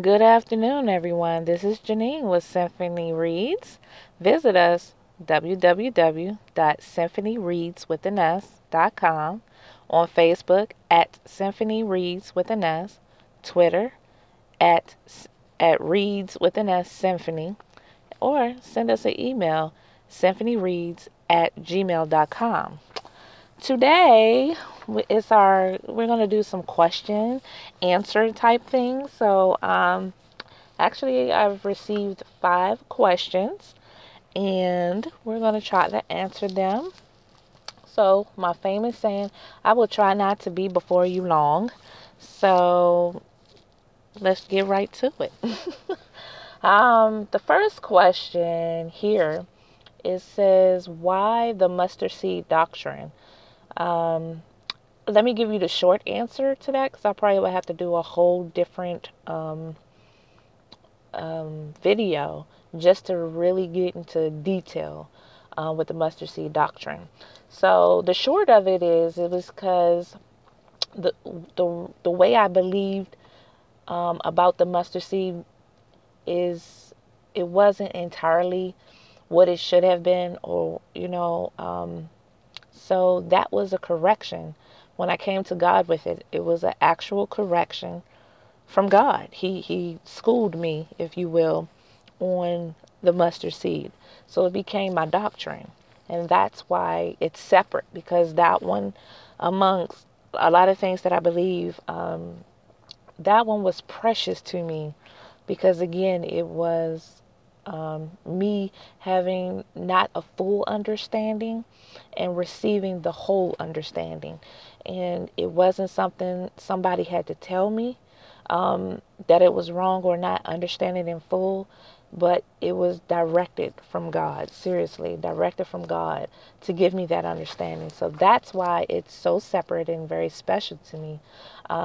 Good afternoon, everyone. This is Janine with Symphony Reads. Visit us www.symphonyreadswithanS.com, on Facebook at Symphony Reads with an S, Twitter at Reads with an S Symphony, or send us an email symphonyreads@gmail.com. Today we're going to do some question answer type things. Actually, I've received 5 questions and we're going to try to answer them. So, my famous saying, I will try not to be before you long. So, let's get right to it. The first question here, it says, why the mustard seed doctrine? Let me give you the short answer to that, because I probably would have to do a whole different video just to really get into detail with the mustard seed doctrine. So the short of it is, it was because the way I believed about the mustard seed is it wasn't entirely what it should have been, or so that was a correction. When I came to God with it, it was an actual correction from God. He schooled me, if you will, on the mustard seed. So it became my doctrine. And that's why it's separate, because that one, amongst a lot of things that I believe, that one was precious to me, because again, it was me having not a full understanding and receiving the whole understanding. And it wasn't something somebody had to tell me that it was wrong or not understanding in full, but it was directed from God, seriously, directed from God to give me that understanding. So that's why it's so separate and very special to me,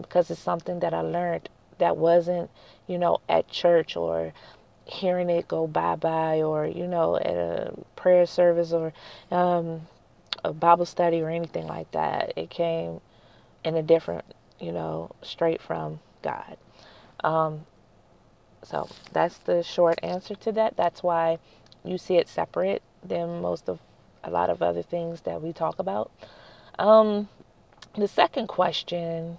because it's something that I learned that wasn't, at church, or hearing it go bye-bye, or, at a prayer service, or a Bible study, or anything like that. It came in a different, straight from God. So that's the short answer to that. That's why you see it separate than a lot of other things that we talk about. The second question,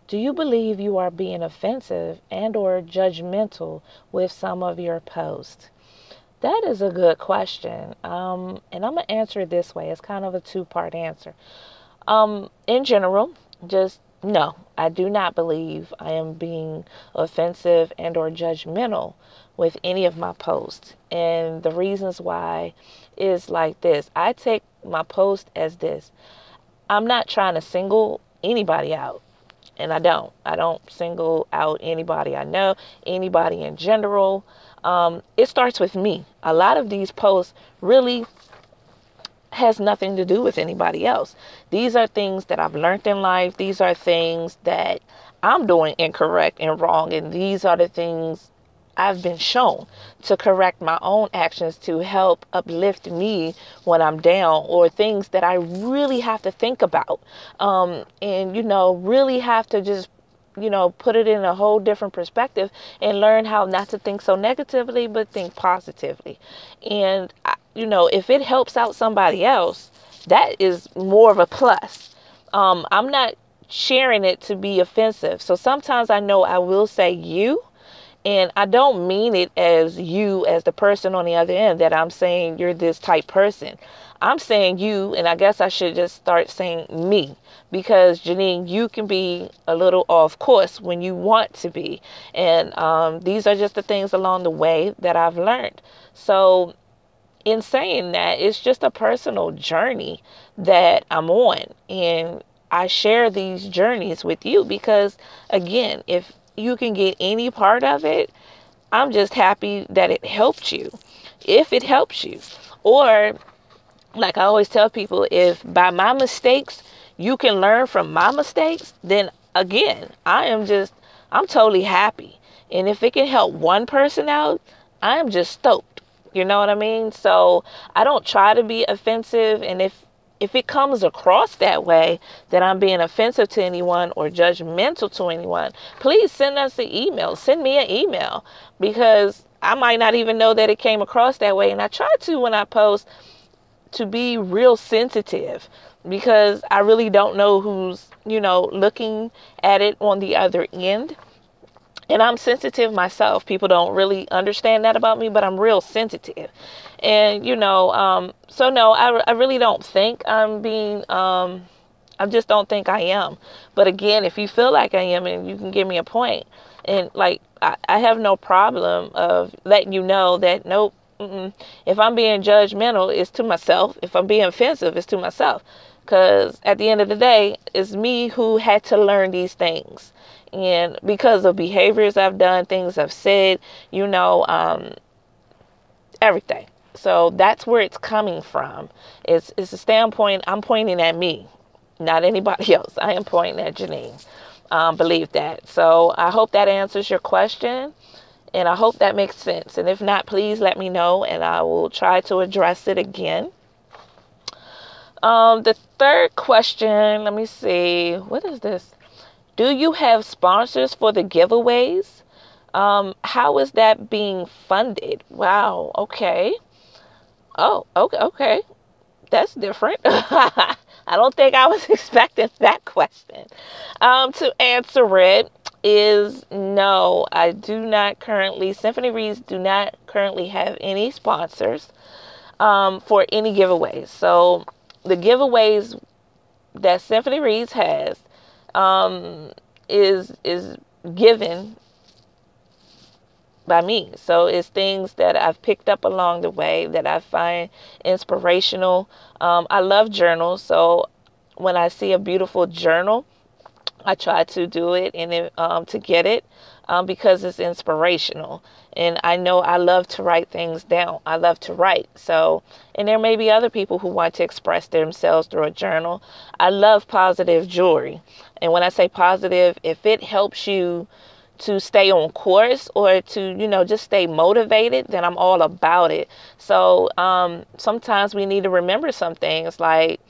do you believe you are being offensive and or judgmental with some of your posts? That is a good question. And I'm going to answer it this way. It's kind of a two-part answer. In general, just no, I do not believe I am being offensive and or judgmental with any of my posts. And the reasons why is like this. I take my post as this. I'm not trying to single anybody out. And I don't single out anybody I know, anybody in general. It starts with me. A lot of these posts really has nothing to do with anybody else. These are things that I've learned in life. These are things that I'm doing incorrect and wrong. And these are the things I've been shown to correct my own actions, to help uplift me when I'm down, or things that I really have to think about. And really have to just, put it in a whole different perspective and learn how not to think so negatively, but think positively. And, if it helps out somebody else, that is more of a plus. I'm not sharing it to be offensive. So sometimes I know I will say you, and I don't mean it as you, as the person on the other end, that I'm saying you're this type person. I'm saying you, and I guess I should just start saying me, because Janine, you can be a little off course when you want to be. And these are just the things along the way that I've learned. So in saying that, it's just a personal journey that I'm on. And I share these journeys with you because, again, if you can get any part of it, I'm just happy that it helped you. If it helps you. Or, like I always tell people, if by my mistakes you can learn from my mistakes, then again, I'm totally happy. And if it can help one person out, I'm just stoked. You know what I mean? So I don't try to be offensive. And if if it comes across that way, that I'm being offensive to anyone or judgmental to anyone, please send us an email. Send me an email, because I might not even know that it came across that way. And I try to, when I post, to be real sensitive, because I really don't know who's, looking at it on the other end. And I'm sensitive myself. People don't really understand that about me, but I'm real sensitive. And, so no, I really don't think I'm being, I just don't think I am. But again, if you feel like I am and you can give me a point, and like, I have no problem of letting you know that, nope, if I'm being judgmental, it's to myself. If I'm being offensive, it's to myself. Because at the end of the day, it's me who had to learn these things. And because of behaviors I've done, things I've said, everything. So that's where it's coming from. It's a standpoint. I'm pointing at me, not anybody else. I am pointing at Janine. Believe that. So I hope that answers your question. And I hope that makes sense. And if not, please let me know, and I will try to address it again. The third question, let me see. What is this? Do you have sponsors for the giveaways? How is that being funded? Wow. Okay. Oh, okay. That's different. I don't think I was expecting that question. To answer it is no, I do not currently, Symphony Reads do not currently have any sponsors for any giveaways. So the giveaways that Symphony Reads has is given by me. So it's things that I've picked up along the way that I find inspirational. I love journals, so when I see a beautiful journal, I try to do it and to get it because it's inspirational. And I know I love to write things down. I love to write. So, and there may be other people who want to express themselves through a journal. I love positive jewelry. And when I say positive, if it helps you to stay on course or to, just stay motivated, then I'm all about it. So sometimes we need to remember some things, like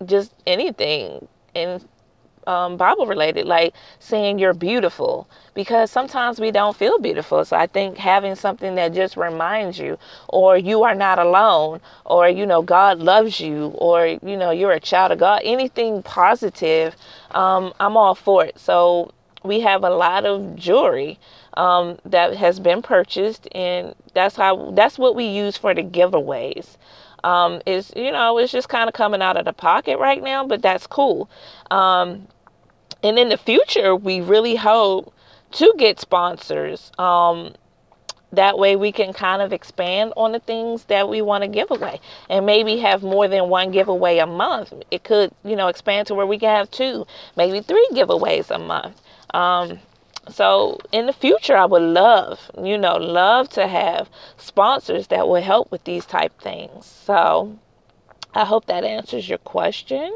just anything in Bible related, like saying you're beautiful, because sometimes we don't feel beautiful. So I think having something that just reminds you, or you are not alone, or God loves you, or you're a child of God, anything positive, I'm all for it. So we have a lot of jewelry that has been purchased, and that's what we use for the giveaways. It's just kind of coming out of the pocket right now, but that's cool. And in the future, we really hope to get sponsors. That way we can kind of expand on the things that we want to give away, and maybe have more than one giveaway a month. It could, expand to where we can have 2, maybe 3 giveaways a month. So in the future, I would love to have sponsors that will help with these type things. So I hope that answers your question.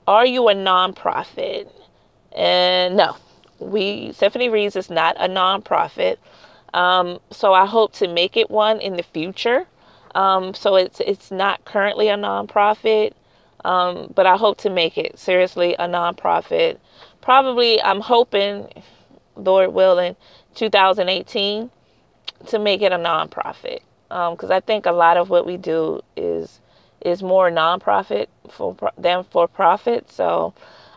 Are you a nonprofit? And no, Symphony Reads is not a nonprofit. So I hope to make it one in the future. So it's not currently a nonprofit. But I hope to make it seriously a nonprofit. Probably, I'm hoping, Lord willing, 2018 to make it a nonprofit. Because I think a lot of what we do is more nonprofit than for profit. So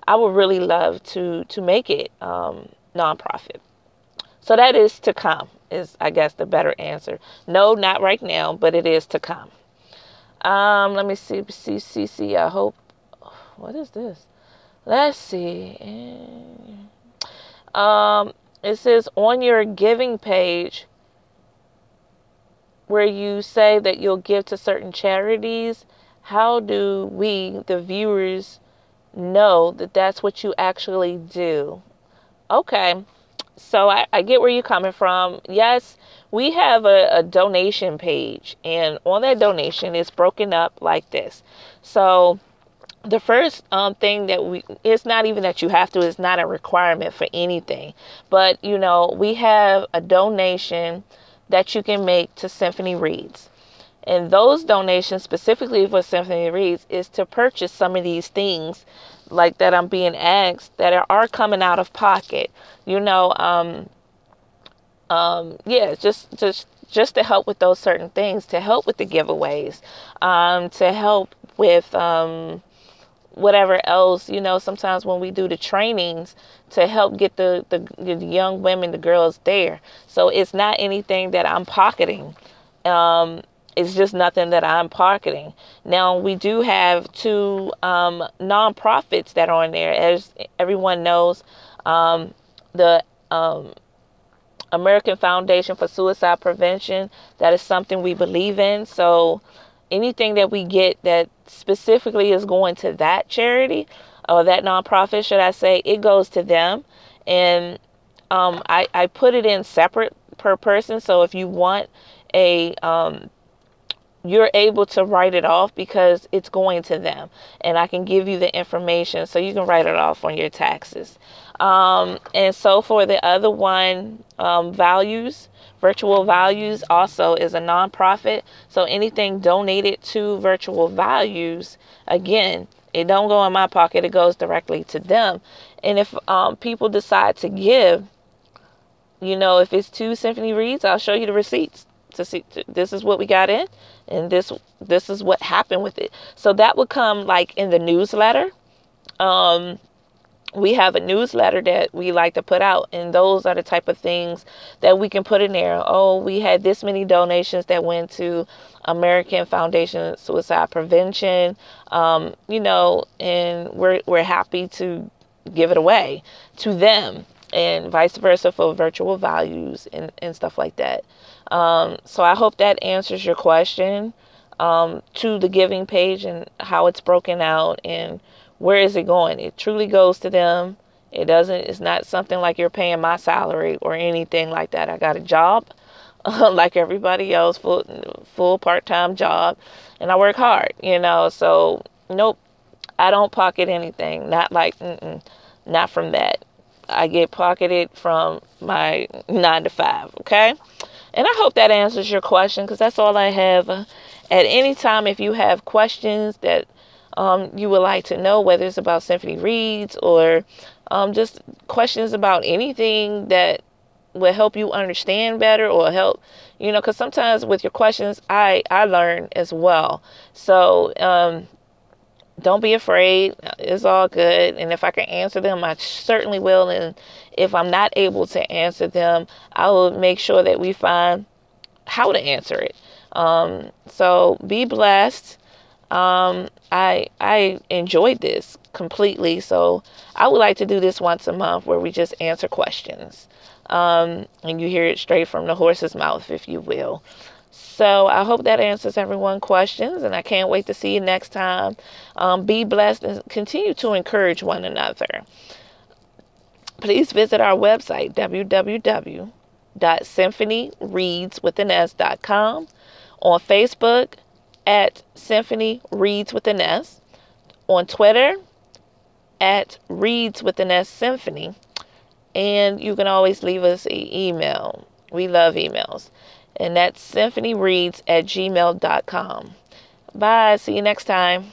I would really love to make it nonprofit. So that is to come, is I guess the better answer. No, not right now, but it is to come. Let me see. I hope. What is this? Let's see. It says on your giving page where you say that you'll give to certain charities. How do we, the viewers, know that that's what you actually do? Okay. So I get where you're coming from. Yes, we have a donation page, and on that donation, it's broken up like this. So the first thing that it's not even that you have to, it's not a requirement for anything, but we have a donation that you can make to Symphony Reads. And those donations specifically for Symphony Reads is to purchase some of these things like that I'm being asked that are coming out of pocket. Yeah, just to help with those certain things, to help with the giveaways, to help with whatever else, sometimes when we do the trainings to help get the young women, the girls there. So it's not anything that I'm pocketing. It's just nothing that I'm pocketing. Now, we do have two nonprofits that are on there. As everyone knows, the American Foundation for Suicide Prevention, that is something we believe in. So anything that we get that specifically is going to that charity or that nonprofit, should I say, it goes to them. And I put it in separate per person. So if you want you're able to write it off because it's going to them, and I can give you the information so you can write it off on your taxes. And so for the other one, Virtual Values also is a nonprofit. So anything donated to Virtual Values, again, it don't go in my pocket. It goes directly to them. And if people decide to give, if it's 2 Symphony Reads, I'll show you the receipts to see this is what we got in, and this is what happened with it. So that would come like in the newsletter. We have a newsletter that we like to put out, and those are the type of things that we can put in there. Oh, we had this many donations that went to American Foundation Suicide Prevention, and we're happy to give it away to them, and vice versa for Virtual Values and stuff like that. So I hope that answers your question to the giving page and how it's broken out and where is it going. It truly goes to them. It's not something like you're paying my salary or anything like that. I got a job like everybody else, full part-time job, and I work hard, so nope, I don't pocket anything. Not not from that. I get pocketed from my 9 to 5, okay? And I hope that answers your question, because that's all I have. At any time, if you have questions that you would like to know, whether it's about Symphony Reads or just questions about anything that will help you understand better or help, because sometimes with your questions, I learn as well. So don't be afraid. It's all good. And if I can answer them, I certainly will. And if I'm not able to answer them, I will make sure that we find how to answer it. So be blessed. I enjoyed this completely. So I would like to do this once a month where we just answer questions. And you hear it straight from the horse's mouth, if you will. So I hope that answers everyone's questions, and I can't wait to see you next time. Be blessed and continue to encourage one another. Please visit our website, www.symphonyreads.com, on Facebook at Symphony Reads with an S, on Twitter at Reads with an S Symphony, and you can always leave us an email. We love emails. And that's symphonyreads@gmail.com. Bye. See you next time.